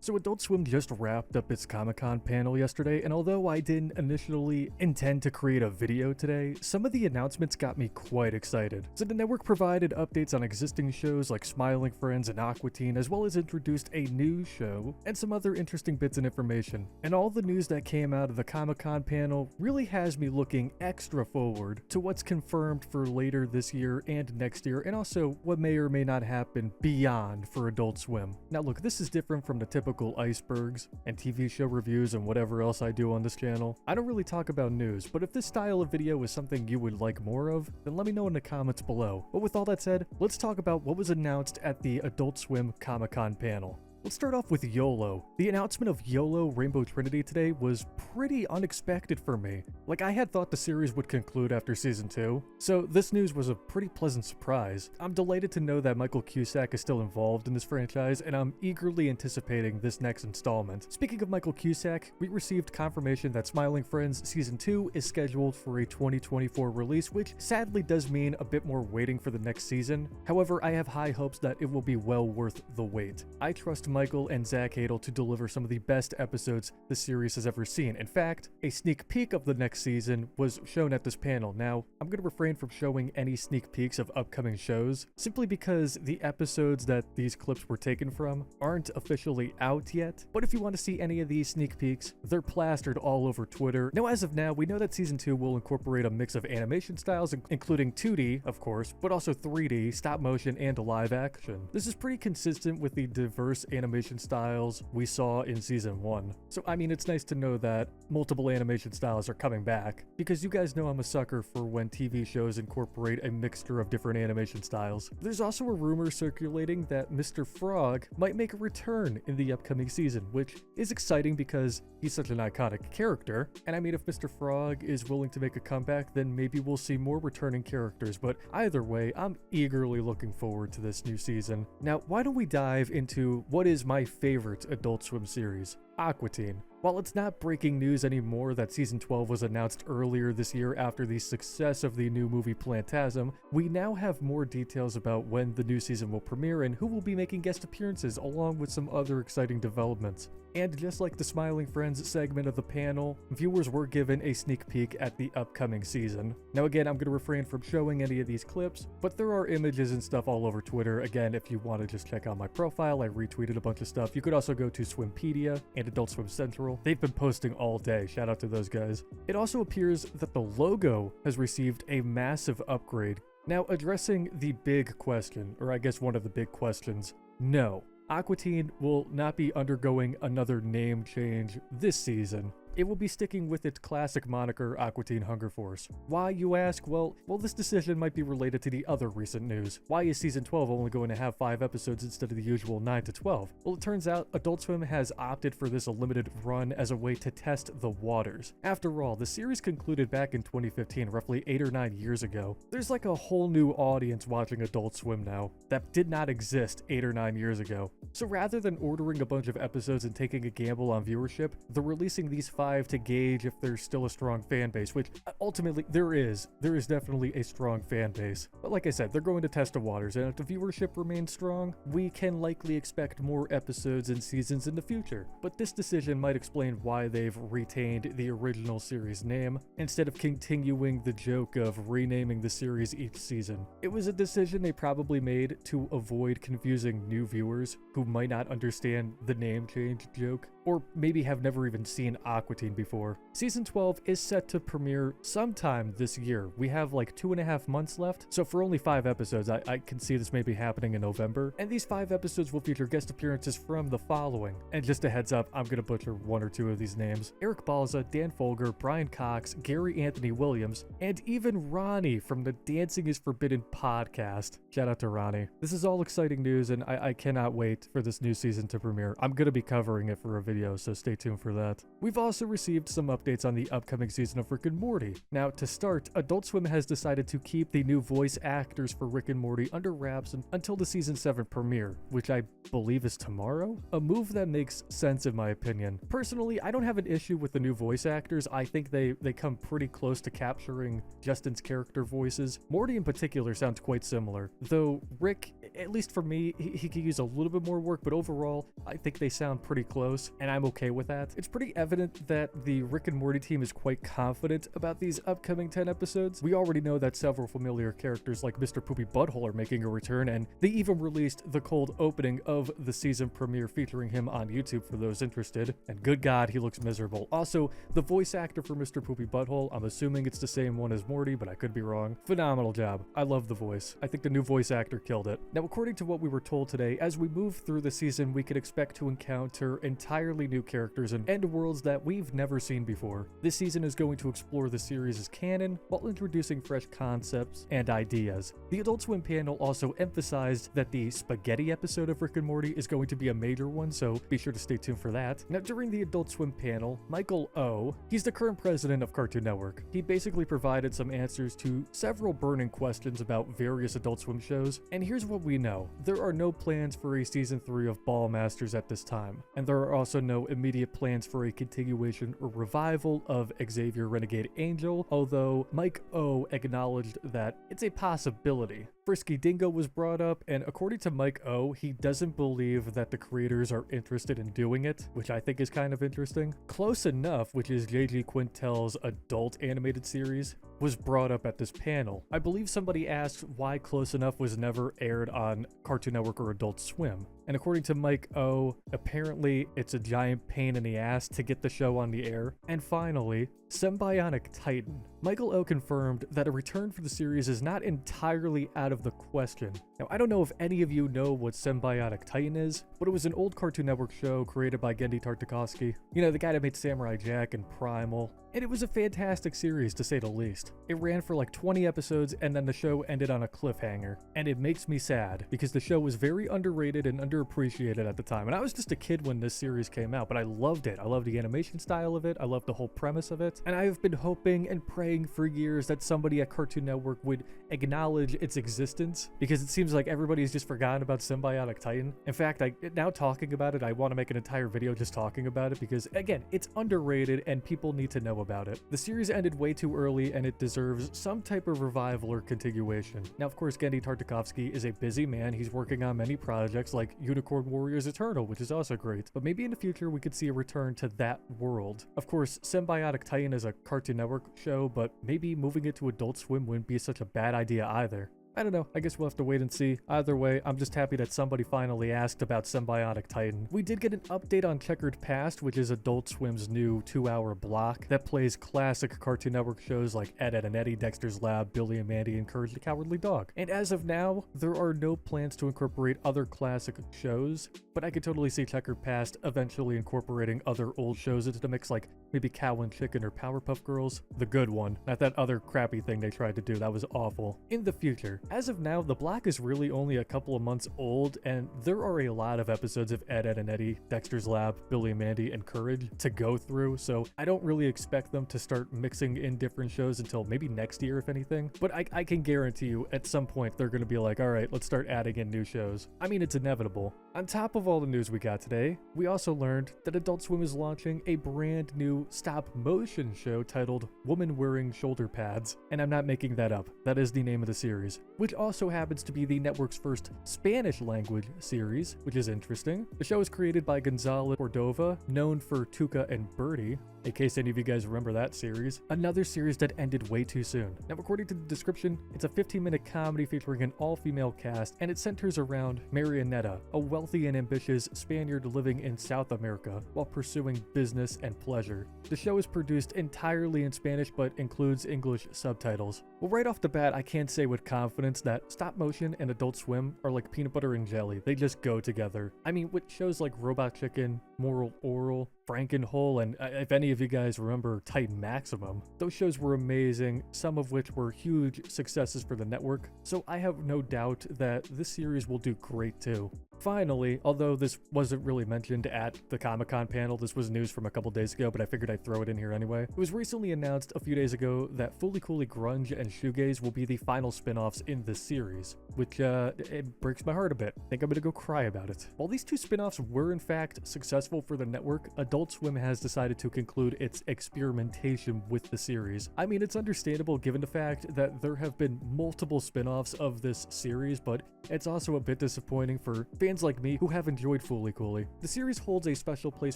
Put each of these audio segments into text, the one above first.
So Adult Swim just wrapped up its Comic-Con panel yesterday, and although I didn't initially intend to create a video today, some of the announcements got me quite excited. So the network provided updates on existing shows like Smiling Friends and Aqua Teen, as well as introduced a new show and some other interesting bits and information. And all the news that came out of the Comic-Con panel really has me looking extra forward to what's confirmed for later this year and next year, and also what may or may not happen beyond for Adult Swim. Now look, this is different from the typical icebergs and TV show reviews and whatever else I do on this channel. I don't really talk about news, but if this style of video is something you would like more of, then let me know in the comments below. But with all that said, let's talk about what was announced at the Adult Swim Comic-Con panel. Let's start off with YOLO. The announcement of YOLO Rainbow Trinity today was pretty unexpected for me. Like, I had thought the series would conclude after season 2, so this news was a pretty pleasant surprise. I'm delighted to know that Michael Cusack is still involved in this franchise, and I'm eagerly anticipating this next installment. Speaking of Michael Cusack, we received confirmation that Smiling Friends Season 2 is scheduled for a 2024 release, which sadly does mean a bit more waiting for the next season. However, I have high hopes that it will be well worth the wait. I trust Michael and Zach Hadel to deliver some of the best episodes the series has ever seen. In fact, a sneak peek of the next season was shown at this panel. Now, I'm going to refrain from showing any sneak peeks of upcoming shows, simply because the episodes that these clips were taken from aren't officially out yet. But if you want to see any of these sneak peeks, they're plastered all over Twitter. Now, as of now, we know that Season 2 will incorporate a mix of animation styles, including 2D, of course, but also 3D, stop motion, and live action. This is pretty consistent with the diverse animation styles we saw in Season 1. So I mean, it's nice to know that multiple animation styles are coming back, because you guys know I'm a sucker for when TV shows incorporate a mixture of different animation styles. There's also a rumor circulating that Mr. Frog might make a return in the upcoming season, which is exciting because he's such an iconic character. And I mean, if Mr. Frog is willing to make a comeback, then maybe we'll see more returning characters. But either way, I'm eagerly looking forward to this new season. Now, why don't we dive into what is my favorite Adult Swim series, Aqua Teen. While it's not breaking news anymore that Season 12 was announced earlier this year after the success of the new movie Plantasm, we now have more details about when the new season will premiere and who will be making guest appearances, along with some other exciting developments. And just like the Smiling Friends segment of the panel, viewers were given a sneak peek at the upcoming season. Now again, I'm going to refrain from showing any of these clips, but there are images and stuff all over Twitter. Again, if you want to just check out my profile, I retweeted a bunch of stuff. You could also go to Swimpedia and Adult Swim Central. They've been posting all day. Shout out to those guys. It also appears that the logo has received a massive upgrade. Now, addressing the big question, or I guess one of the big questions, no. Aqua Teen will not be undergoing another name change this season. It will be sticking with its classic moniker, Aqua Teen Hunger Force. Why, you ask? Well, this decision might be related to the other recent news. Why is Season 12 only going to have 5 episodes instead of the usual 9 to 12? Well, it turns out Adult Swim has opted for this limited run as a way to test the waters. After all, the series concluded back in 2015, roughly 8 or 9 years ago. There's like a whole new audience watching Adult Swim now that did not exist 8 or 9 years ago. So rather than ordering a bunch of episodes and taking a gamble on viewership, they're releasing these 5 to gauge if there's still a strong fan base, which ultimately there is definitely a strong fan base. But like I said, they're going to test the waters, and if the viewership remains strong, we can likely expect more episodes and seasons in the future. But this decision might explain why they've retained the original series name instead of continuing the joke of renaming the series each season. It was a decision they probably made to avoid confusing new viewers who might not understand the name change joke, or maybe have never even seen Aqua Teen before. Season 12 is set to premiere sometime this year. We have like 2.5 months left, so for only 5 episodes, I can see this maybe happening in November. And these 5 episodes will feature guest appearances from the following. And just a heads up, I'm gonna butcher 1 or 2 of these names. Eric Balza, Dan Folger, Brian Cox, Gary Anthony Williams, and even Ronnie from the Dancing is Forbidden podcast. Shout out to Ronnie. This is all exciting news, and I cannot wait for this new season to premiere. I'm gonna be covering it for a video, so stay tuned for that. We've also also received some updates on the upcoming season of Rick and Morty. Now, to start, Adult Swim has decided to keep the new voice actors for Rick and Morty under wraps until the season 7 premiere, which I believe is tomorrow? A move that makes sense in my opinion. Personally, I don't have an issue with the new voice actors. I think they come pretty close to capturing Justin's character voices. Morty in particular sounds quite similar, though Rick, at least for me, he could use a little bit more work, but overall, I think they sound pretty close, and I'm okay with that. It's pretty evident that the Rick and Morty team is quite confident about these upcoming 10 episodes. We already know that several familiar characters like Mr. Poopy Butthole are making a return, and they even released the cold opening of the season premiere featuring him on YouTube for those interested, and good God, he looks miserable. Also, the voice actor for Mr. Poopy Butthole, I'm assuming it's the same one as Morty, but I could be wrong. Phenomenal job. I love the voice. I think the new voice actor killed it. Now, according to what we were told today, as we move through the season, we could expect to encounter entirely new characters and worlds that we've never seen before. This season is going to explore the series' canon while introducing fresh concepts and ideas. The Adult Swim panel also emphasized that the spaghetti episode of Rick and Morty is going to be a major one, so be sure to stay tuned for that. Now, during the Adult Swim panel, Michael O, he's the current president of Cartoon Network. He basically provided some answers to several burning questions about various Adult Swim shows, and here's what we know. There are no plans for a season 3 of Ball Masters at this time, and there are also no immediate plans for a continuation or revival of Xavier Renegade Angel, although Mike O acknowledged that it's a possibility. Frisky Dingo was brought up, and according to Mike O, he doesn't believe that the creators are interested in doing it, which I think is kind of interesting. Close Enough, which is JG Quintel's adult animated series, was brought up at this panel. I believe somebody asked why Close Enough was never aired on Cartoon Network or Adult Swim. And according to Mike O, apparently it's a giant pain in the ass to get the show on the air. And finally, Sym-bionic Titan. Michael O confirmed that a return for the series is not entirely out of the question. Now, I don't know if any of you know what Sym-bionic Titan is, but it was an old Cartoon Network show created by Genndy Tartakovsky. You know, the guy that made Samurai Jack and Primal. And it was a fantastic series, to say the least. It ran for like 20 episodes, and then the show ended on a cliffhanger. And it makes me sad, because the show was very underrated and underappreciated at the time. And I was just a kid when this series came out, but I loved it. I loved the animation style of it. I loved the whole premise of it. And I've been hoping and praying for years that somebody at Cartoon Network would acknowledge its existence, because it seems like everybody's just forgotten about Sym-bionic Titan. In fact, now talking about it, I want to make an entire video just talking about it, because again, it's underrated and people need to know about it. The series ended way too early, and it deserves some type of revival or continuation. Now, of course, Genndy Tartakovsky is a busy man. He's working on many projects like Unicorn Warriors Eternal, which is also great, but maybe in the future we could see a return to that world. Of course, Sym-bionic Titan is a Cartoon Network show, but maybe moving it to Adult Swim wouldn't be such a bad idea either. I don't know, I guess we'll have to wait and see. Either way, I'm just happy that somebody finally asked about Sym-bionic Titan. We did get an update on Checkered Past, which is Adult Swim's new 2-hour block that plays classic Cartoon Network shows like Ed, Edd and Eddy, Dexter's Lab, Billy and Mandy, and Courage the Cowardly Dog. And as of now, there are no plans to incorporate other classic shows, but I could totally see Checkered Past eventually incorporating other old shows into the mix, like maybe Cow and Chicken or Powerpuff Girls. The good one, not that other crappy thing they tried to do. That was awful. In the future. As of now, the block is really only a couple of months old, and there are a lot of episodes of Ed, Edd and Eddy, Dexter's Lab, Billy and Mandy, and Courage to go through, so I don't really expect them to start mixing in different shows until maybe next year, if anything. But I can guarantee you, at some point, they're going to be like, alright, let's start adding in new shows. I mean, it's inevitable. On top of all the news we got today, we also learned that Adult Swim is launching a brand new stop-motion show titled Woman Wearing Shoulder Pads, and I'm not making that up. That is the name of the series, which also happens to be the network's first Spanish language series, which is interesting. The show is created by Gonzalo Cordova, known for Tuca and Birdie, in case any of you guys remember that series. Another series that ended way too soon. Now, according to the description, it's a 15-minute comedy featuring an all-female cast, and it centers around Marionetta, a wealthy and ambitious Spaniard living in South America while pursuing business and pleasure. The show is produced entirely in Spanish, but includes English subtitles. Well, right off the bat, I can't say with confidence that stop motion and Adult Swim are like peanut butter and jelly. They just go together. I mean, with shows like Robot Chicken, Moral Oral, Frankenhole, and if any of you guys remember Titan Maximum, those shows were amazing, some of which were huge successes for the network, so I have no doubt that this series will do great too. Finally, although this wasn't really mentioned at the Comic-Con panel, this was news from a couple days ago, but I figured I'd throw it in here anyway. It was recently announced a few days ago that Fooly Cooly Grunge and Shoegaze will be the final spin-offs in this series, which it breaks my heart a bit. I think I'm gonna go cry about it. While these two spin-offs were in fact successful for the network, Adult Swim has decided to conclude its experimentation with the series. I mean, it's understandable given the fact that there have been multiple spin-offs of this series, but it's also a bit disappointing for fans like me who have enjoyed Fooly Cooly. The series holds a special place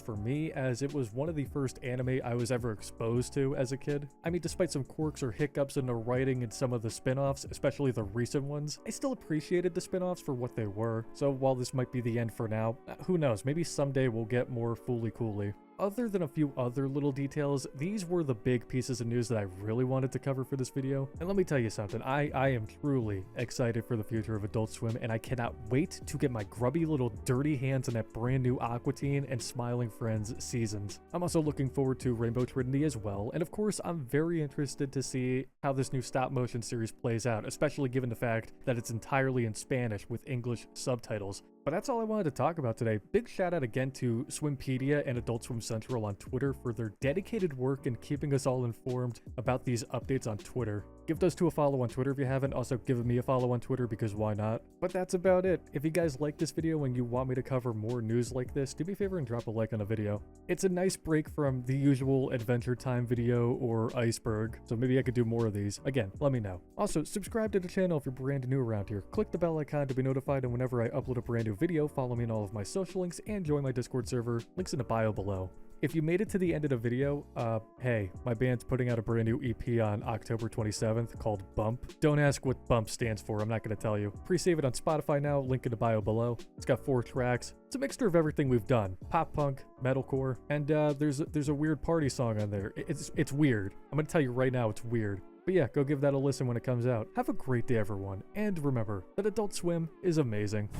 for me as it was one of the first anime I was ever exposed to as a kid. I mean, despite some quirks or hiccups in the writing in some of the spin-offs, especially the recent ones, I still appreciated the spin-offs for what they were. So while this might be the end for now, who knows, maybe someday we'll get more Fooly Cooly. Other than a few other little details, these were the big pieces of news that I really wanted to cover for this video. And let me tell you something, I am truly excited for the future of Adult Swim, and I cannot wait to get my grubby little dirty hands on that brand new Aqua Teen and Smiling Friends seasons. I'm also looking forward to Rainbow Trinity as well, and of course I'm very interested to see how this new stop motion series plays out, especially given the fact that it's entirely in Spanish with English subtitles. But that's all I wanted to talk about today. Big shout out again to Swimpedia and Adult Swim Central on Twitter for their dedicated work in keeping us all informed about these updates on Twitter. Give those two a follow on Twitter if you haven't. Also, give me a follow on Twitter because why not? But that's about it. If you guys like this video and you want me to cover more news like this, do me a favor and drop a like on the video. It's a nice break from the usual Adventure Time video or Iceberg, so maybe I could do more of these. Again, let me know. Also, subscribe to the channel if you're brand new around here. Click the bell icon to be notified, and whenever I upload a brand new video, follow me on all of my social links and join my Discord server. Links in the bio below. If you made it to the end of the video, hey, my band's putting out a brand new EP on October 27th called Bump. Don't ask what Bump stands for, I'm not going to tell you. Pre-save it on Spotify now, link in the bio below. It's got 4 tracks. It's a mixture of everything we've done. Pop punk, metalcore, and there's a weird party song on there. It's weird. I'm going to tell you right now, it's weird. But yeah, go give that a listen when it comes out. Have a great day, everyone, and remember that Adult Swim is amazing.